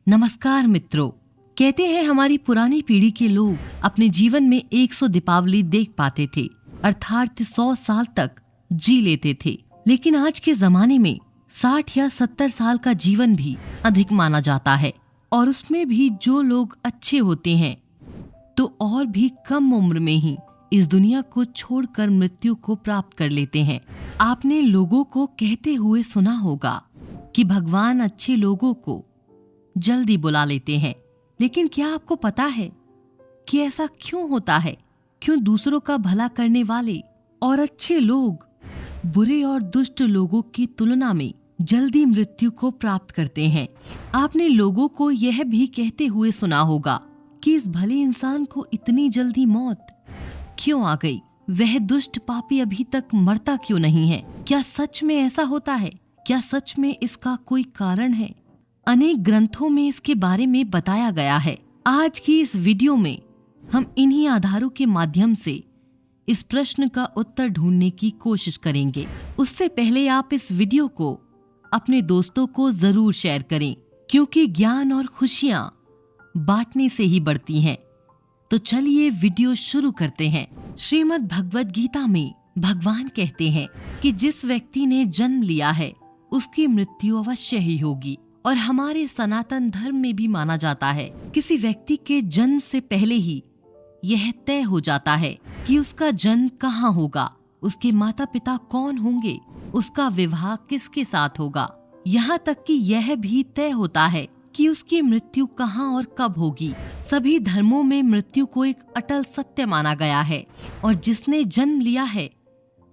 नमस्कार मित्रों। कहते हैं हमारी पुरानी पीढ़ी के लोग अपने जीवन में 100 दीपावली देख पाते थे, अर्थात 100 साल तक जी लेते थे। लेकिन आज के जमाने में 60 या 70 साल का जीवन भी अधिक माना जाता है, और उसमें भी जो लोग अच्छे होते हैं तो और भी कम उम्र में ही इस दुनिया को छोड़कर मृत्यु को प्राप्त कर लेते हैं। आपने लोगों को कहते हुए सुना होगा कि भगवान अच्छे लोगों को जल्दी बुला लेते हैं, लेकिन क्या आपको पता है कि ऐसा क्यों होता है? क्यों दूसरों का भला करने वाले और अच्छे लोग बुरे और दुष्ट लोगों की तुलना में जल्दी मृत्यु को प्राप्त करते हैं? आपने लोगों को यह भी कहते हुए सुना होगा कि इस भले इंसान को इतनी जल्दी मौत क्यों आ गई? वह दुष्ट पापी अभी तक मरता क्यों नहीं है? क्या सच में ऐसा होता है? क्या सच में इसका कोई कारण है? अनेक ग्रंथों में इसके बारे में बताया गया है। आज की इस वीडियो में हम इन्हीं आधारों के माध्यम से इस प्रश्न का उत्तर ढूंढने की कोशिश करेंगे। उससे पहले आप इस वीडियो को अपने दोस्तों को जरूर शेयर करें, क्योंकि ज्ञान और खुशियां बांटने से ही बढ़ती हैं। तो चलिए वीडियो शुरू करते हैं। श्रीमद् भगवद गीता में भगवान कहते हैं कि जिस व्यक्ति ने जन्म लिया है उसकी मृत्यु अवश्य ही होगी। और हमारे सनातन धर्म में भी माना जाता है किसी व्यक्ति के जन्म से पहले ही यह तय हो जाता है कि उसका जन्म कहाँ होगा, उसके माता पिता कौन होंगे, उसका विवाह किसके साथ होगा। यहाँ तक कि यह भी तय होता है कि उसकी मृत्यु कहाँ और कब होगी। सभी धर्मों में मृत्यु को एक अटल सत्य माना गया है, और जिसने जन्म लिया है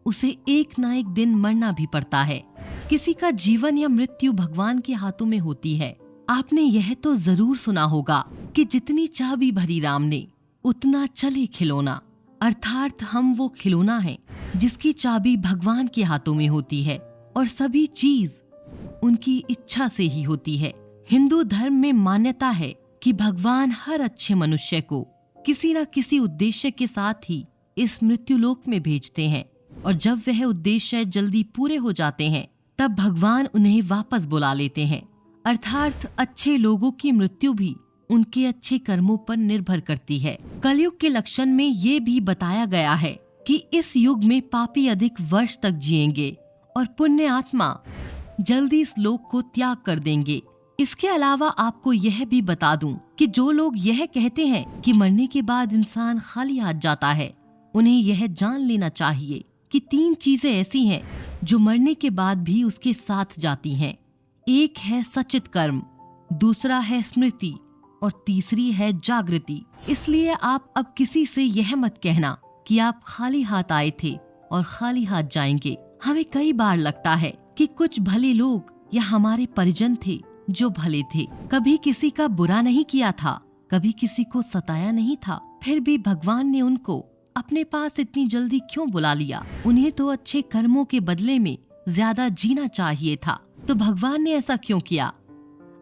उसे एक न एक दिन मरना भी पड़ता है। किसी का जीवन या मृत्यु भगवान के हाथों में होती है। आपने यह तो जरूर सुना होगा कि जितनी चाबी भरी राम ने उतना चले खिलौना, अर्थात हम वो खिलौना है जिसकी चाबी भगवान के हाथों में होती है, और सभी चीज उनकी इच्छा से ही होती है। हिंदू धर्म में मान्यता है कि भगवान हर अच्छे मनुष्य को किसी न किसी उद्देश्य के साथ ही इस मृत्युलोक में भेजते हैं, और जब वह उद्देश्य जल्दी पूरे हो जाते हैं तब भगवान उन्हें वापस बुला लेते हैं। अर्थात अच्छे लोगों की मृत्यु भी उनके अच्छे कर्मों पर निर्भर करती है। कलयुग के लक्षण में ये भी बताया गया है कि इस युग में पापी अधिक वर्ष तक जिएंगे और पुण्य आत्मा जल्दी इस लोक को त्याग कर देंगे। इसके अलावा आपको यह भी बता दूं कि जो लोग यह कहते हैं कि मरने के बाद इंसान खाली हाथ जाता है, उन्हें यह जान लेना चाहिए कि 3 चीजें ऐसी हैं जो मरने के बाद भी उसके साथ जाती हैं। एक है सचित कर्म, दूसरा है स्मृति, और तीसरी है जागृति। इसलिए आप अब किसी से यह मत कहना कि आप खाली हाथ आए थे और खाली हाथ जाएंगे। हमें कई बार लगता है कि कुछ भले लोग या हमारे परिजन थे जो भले थे, कभी किसी का बुरा नहीं किया था, कभी किसी को सताया नहीं था, फिर भी भगवान ने उनको अपने पास इतनी जल्दी क्यों बुला लिया? उन्हें तो अच्छे कर्मों के बदले में ज्यादा जीना चाहिए था, तो भगवान ने ऐसा क्यों किया?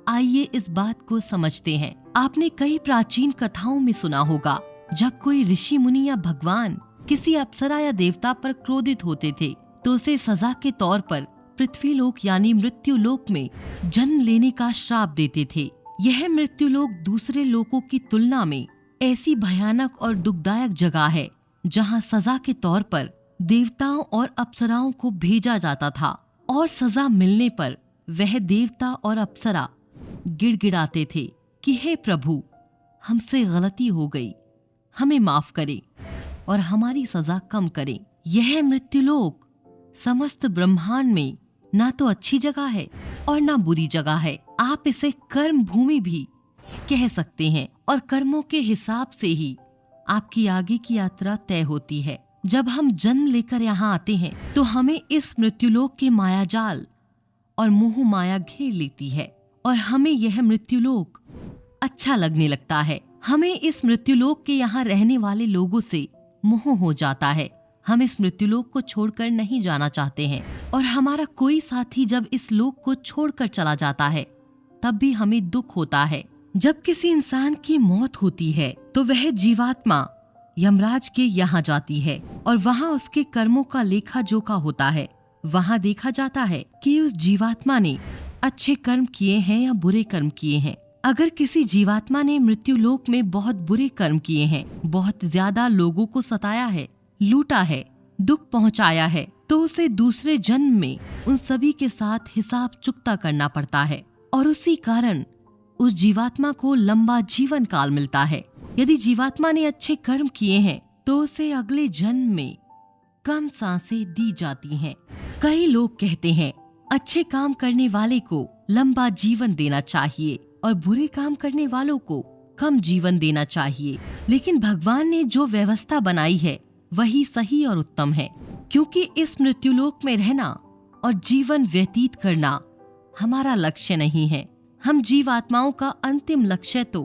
आइए इस बात को समझते हैं। आपने कई प्राचीन कथाओं में सुना होगा, जब कोई ऋषि मुनि या भगवान किसी अप्सरा या देवता पर क्रोधित होते थे तो उसे सजा के तौर पर पृथ्वीलोक यानी मृत्यु लोक में जन्म लेने का श्राप देते थे। यह मृत्यु लोक दूसरे लोकों की तुलना में ऐसी भयानक और दुखदायक जगह है जहाँ सजा के तौर पर देवताओं और अप्सराओं को भेजा जाता था, और सजा मिलने पर वह देवता और अप्सरा गिड़गिड़ाते थे कि हे प्रभु, हमसे गलती हो गई, हमें माफ करें और हमारी सजा कम करें। यह मृत्युलोक समस्त ब्रह्मांड में ना तो अच्छी जगह है और ना बुरी जगह है। आप इसे कर्म भूमि भी कह सकते हैं, और कर्मों के हिसाब से ही आपकी आगे की यात्रा तय होती है। जब हम जन्म लेकर यहाँ आते हैं तो हमें इस मृत्युलोक के मायाजाल और मोह माया घेर लेती है, और हमें यह मृत्युलोक अच्छा लगने लगता है। हमें इस मृत्युलोक के यहाँ रहने वाले लोगों से मोह हो जाता है। हम इस मृत्युलोक को छोड़कर नहीं जाना चाहते हैं, और हमारा कोई साथी जब इस लोक को छोड़कर चला जाता है तब भी हमें दुख होता है। जब किसी इंसान की मौत होती है तो वह जीवात्मा यमराज के यहाँ जाती है, और वहाँ उसके कर्मों का लेखा जोखा होता है। वहाँ देखा जाता है कि उस जीवात्मा ने अच्छे कर्म किए हैं या बुरे कर्म किए हैं। अगर किसी जीवात्मा ने मृत्यु लोक में बहुत बुरे कर्म किए हैं, बहुत ज्यादा लोगों को सताया है, लूटा है, दुख पहुंचाया है, तो उसे दूसरे जन्म में उन सभी के साथ हिसाब चुकता करना पड़ता है और उसी कारण उस जीवात्मा को लंबा जीवन काल मिलता है। यदि जीवात्मा ने अच्छे कर्म किए हैं तो उसे अगले जन्म में कम सांसें दी जाती हैं। कई लोग कहते हैं अच्छे काम करने वाले को लंबा जीवन देना चाहिए और बुरे काम करने वालों को कम जीवन देना चाहिए, लेकिन भगवान ने जो व्यवस्था बनाई है वही सही और उत्तम है, क्योंकि इस मृत्युलोक में रहना और जीवन व्यतीत करना हमारा लक्ष्य नहीं है। हम जीवात्माओं का अंतिम लक्ष्य तो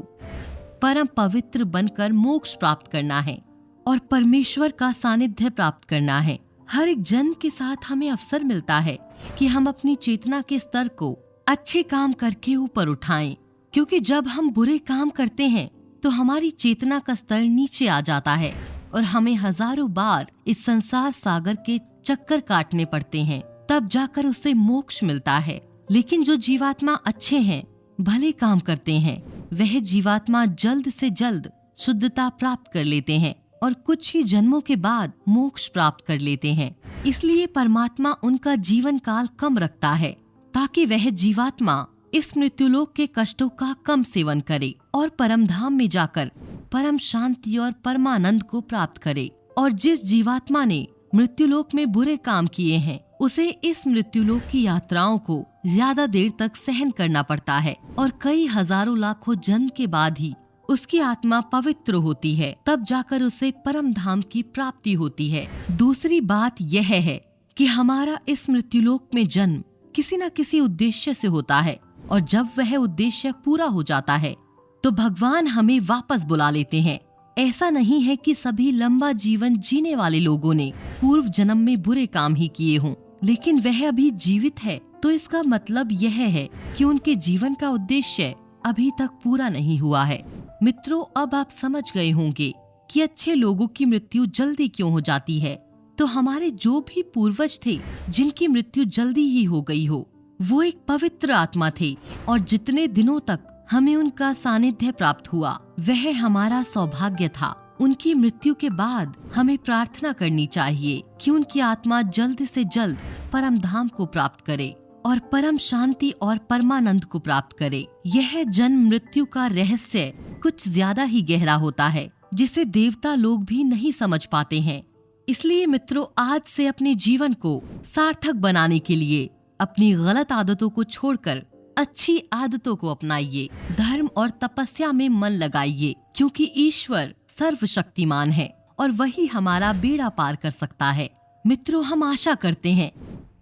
परम पवित्र बनकर मोक्ष प्राप्त करना है और परमेश्वर का सानिध्य प्राप्त करना है। हर एक जन्म के साथ हमें अवसर मिलता है कि हम अपनी चेतना के स्तर को अच्छे काम करके ऊपर उठाएं, क्योंकि जब हम बुरे काम करते हैं तो हमारी चेतना का स्तर नीचे आ जाता है और हमें हजारों बार इस संसार सागर के चक्कर काटने पड़ते हैं, तब जाकर उसे मोक्ष मिलता है। लेकिन जो जीवात्मा अच्छे हैं, भले काम करते हैं, वह जीवात्मा जल्द से जल्द शुद्धता प्राप्त कर लेते हैं और कुछ ही जन्मों के बाद मोक्ष प्राप्त कर लेते हैं। इसलिए परमात्मा उनका जीवन काल कम रखता है ताकि वह जीवात्मा इस मृत्युलोक के कष्टों का कम सेवन करे और परम धाम में जाकर परम शांति और परमानंद को प्राप्त करे। और जिस जीवात्मा ने मृत्युलोक में बुरे काम किए हैं, उसे इस मृत्युलोक की यात्राओं को ज्यादा देर तक सहन करना पड़ता है और कई हजारों लाखों जन्म के बाद ही उसकी आत्मा पवित्र होती है, तब जाकर उसे परम धाम की प्राप्ति होती है। दूसरी बात यह है कि हमारा इस मृत्युलोक में जन्म किसी न किसी उद्देश्य से होता है और जब वह उद्देश्य पूरा हो जाता है तो भगवान हमें वापस बुला लेते हैं। ऐसा नहीं है कि सभी लंबा जीवन जीने वाले लोगों ने पूर्व जन्म में बुरे काम ही किए हों, लेकिन वह अभी जीवित है तो इसका मतलब यह है कि उनके जीवन का उद्देश्य अभी तक पूरा नहीं हुआ है। मित्रों, अब आप समझ गए होंगे कि अच्छे लोगों की मृत्यु जल्दी क्यों हो जाती है। तो हमारे जो भी पूर्वज थे जिनकी मृत्यु जल्दी ही हो गई हो, वो एक पवित्र आत्मा थे और जितने दिनों तक हमें उनका सानिध्य प्राप्त हुआ वह हमारा सौभाग्य था। उनकी मृत्यु के बाद हमें प्रार्थना करनी चाहिए कि उनकी आत्मा जल्द से जल्द परम धाम को प्राप्त करे और परम शांति और परमानंद को प्राप्त करे। यह जन्म मृत्यु का रहस्य कुछ ज्यादा ही गहरा होता है, जिसे देवता लोग भी नहीं समझ पाते हैं। इसलिए मित्रों, आज से अपने जीवन को सार्थक बनाने के लिए अपनी गलत आदतों को छोड़कर अच्छी आदतों को अपनाइए, धर्म और तपस्या में मन लगाइए, क्योंकि ईश्वर सर्वशक्तिमान है और वही हमारा बेड़ा पार कर सकता है। मित्रों, हम आशा करते हैं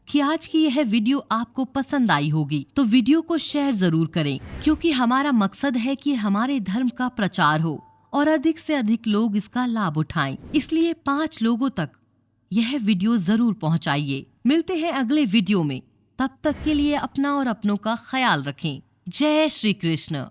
कि आज की यह वीडियो आपको पसंद आई होगी, तो वीडियो को शेयर जरूर करें, क्योंकि हमारा मकसद है कि हमारे धर्म का प्रचार हो और अधिक से अधिक लोग इसका लाभ उठाएं। इसलिए 5 लोगों तक यह वीडियो जरूर पहुंचाइए। मिलते हैं अगले वीडियो में, तब तक के लिए अपना और अपनों का ख्याल रखें। जय श्री कृष्ण।